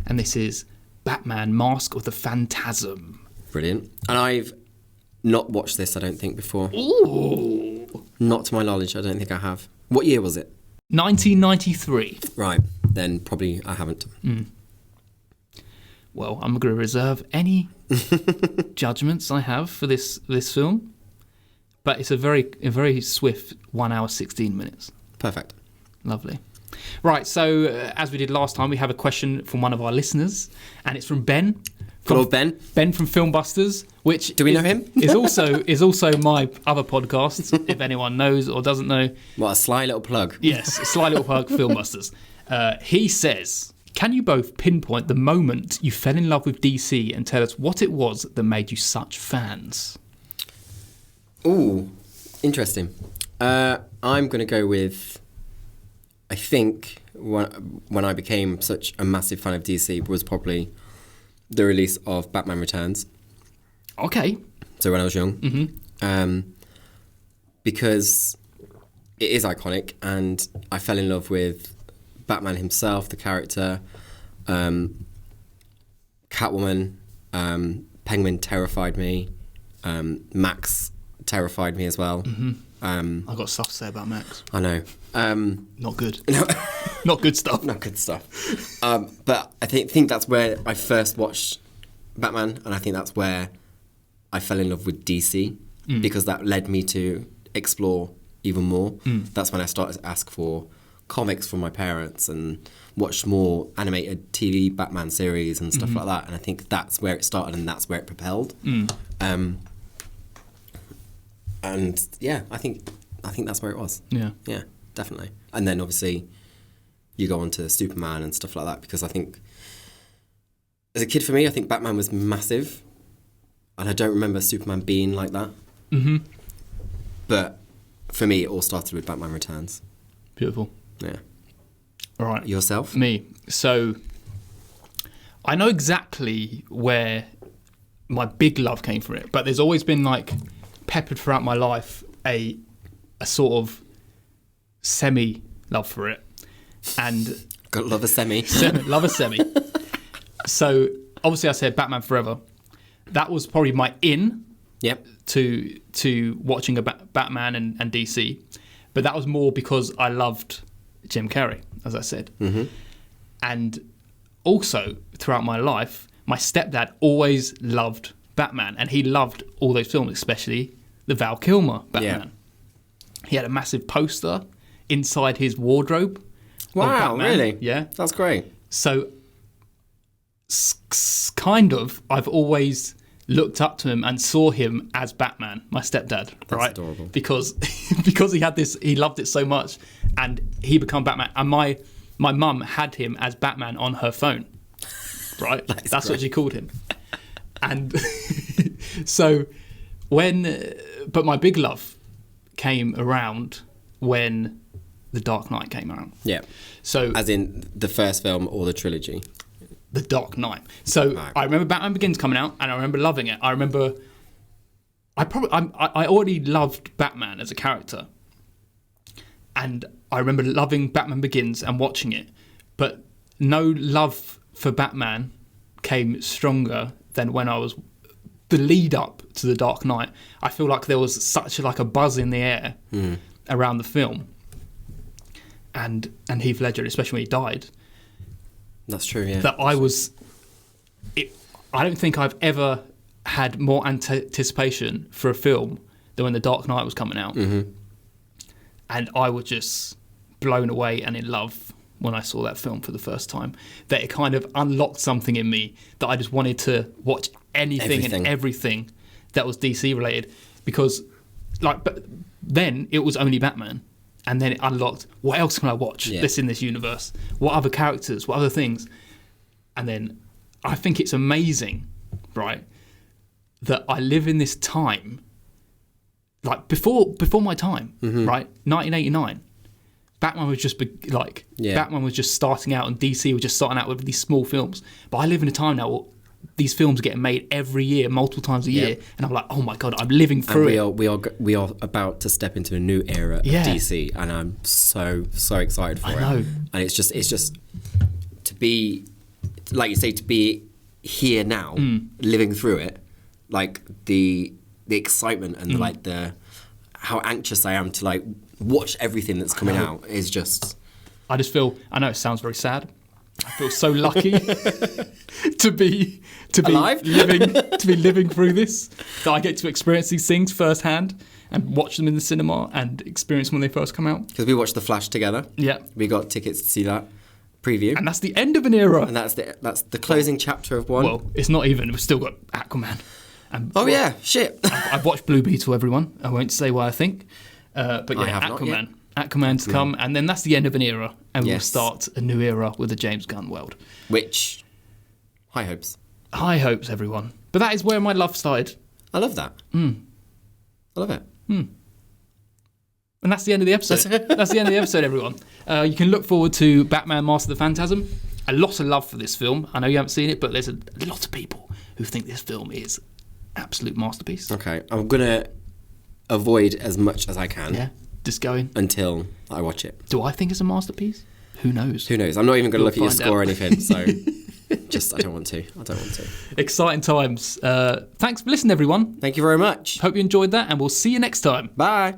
And this is Batman Mask of the Phantasm. Brilliant. And I've not watched this, I don't think, before. Ooh. before? Not to my knowledge, I don't think I have. What year was it? 1993. Right, then probably I haven't. Well, I'm going to reserve any judgments I have for this film, but it's a very swift 1 hour 16 minutes. Perfect. Lovely. Right, so as we did last time, we have a question from one of our listeners, and it's from Ben. Good old Ben. Ben from Filmbusters, which Do we know him? is also my other podcast. If anyone knows or doesn't know, What a sly little plug. yes, sly little plug, Filmbusters. He says, "Can you both pinpoint the moment you fell in love with DC and tell us what it was that made you such fans?" Ooh, interesting. I'm going to go with, I think, when I became such a massive fan of DC was probably the release of Batman Returns. Okay. So when I was young. Because it is iconic, and I fell in love with Batman himself, the character, Catwoman, Penguin terrified me, Max terrified me as well. I've got stuff to say about Max. I know. Not good. No. Not good stuff. Not good stuff. But I think that's where I first watched Batman, and I think that's where I fell in love with DC, because that led me to explore even more. That's when I started to ask for comics from my parents and watch more animated TV Batman series and stuff like that. And I think that's where it started, and that's where it propelled. And yeah, I think that's where it was. Yeah. Yeah, definitely. And then obviously you go on to Superman and stuff like that, because I think as a kid, for me, I think Batman was massive, and I don't remember Superman being like that. But for me, it all started with Batman Returns. Beautiful. Yeah. All right. Yourself? Me. So I know exactly where my big love came from it, but there's always been like peppered throughout my life a sort of semi love for it, and Gotta love a semi. love a semi. So obviously I said Batman Forever. That was probably my in Yep. to watching a Batman and DC, but that was more because I loved Jim Carrey, as I said. And also throughout my life, my stepdad always loved Batman, and he loved all those films, especially the Val Kilmer Batman. He had a massive poster inside his wardrobe. Wow, of Batman. really? Yeah. That's great. So, kind of, I've always looked up to him and saw him as Batman, my stepdad, right? adorable. Because he had this, he loved it so much, and he became Batman. And my mum had him as Batman on her phone, right? That's what she called him. And so but my big love came around when The Dark Knight came out. Yeah. So As in the first film or the trilogy? The Dark Knight. So Right. I remember Batman Begins coming out, and I remember loving it. I remember I already loved Batman as a character, and I remember loving Batman Begins and watching it, but no love for Batman came stronger than when I was the lead up to The Dark Knight. I feel like there was such like a buzz in the air around the film, and Heath Ledger, especially when he died. That's true, yeah. That I don't think I've ever had more anticipation for a film than when The Dark Knight was coming out. And I was just blown away and in love when I saw that film for the first time. That it kind of unlocked something in me that I just wanted to watch anything and everything that was DC related. Because but then it was only Batman. And then it unlocked, what else can I watch that's in this universe? What other characters? What other things? And then I think it's amazing, right, that I live in this time, like before my time, right? 1989. Batman was just Batman was just starting out, and DC was just starting out with these small films. But I live in a time now where these films are getting made every year, multiple times a year, and I'm like, oh my god, I'm living through it. We are about to step into a new era of DC, and I'm so excited for it. I know, and it's just to be, like you say, to be here now, living through it, like the excitement and like the how anxious I am to like watch everything that's coming out is just. I just feel. I know it sounds very sad. I feel so lucky to be Alive? living through this. That I get to experience these things firsthand and watch them in the cinema and experience them when they first come out. Because we watched The Flash together. Yeah, We got tickets to see that preview. and that's the end of an era. And that's the closing chapter of one. Well, it's not even. We've still got Aquaman. And Oh yeah, shit. I've watched Blue Beetle, everyone. I won't say what I think. But yeah, have not yet. Aquaman to come, and then that's the end of an era, and we'll Yes. start a new era with the James Gunn world. Which, high hopes. High hopes, everyone. But that is where my love started, I love that. I love it. and that's the end of the episode. That's the end of the episode, everyone. You can look forward to Batman: Master of the Phantasm. A lot of love for this film. I know you haven't seen it, but there's a lot of people who think this film is absolute masterpiece. Okay, I'm gonna avoid as much as I can Yeah, just going. until I watch it. Do I think it's a masterpiece? Who knows? Who knows? I'm not even going to We'll look at your find score or out. anything. So, I don't want to. Exciting times. Thanks for listening, everyone. Thank you very much. Hope you enjoyed that, and we'll see you next time. Bye.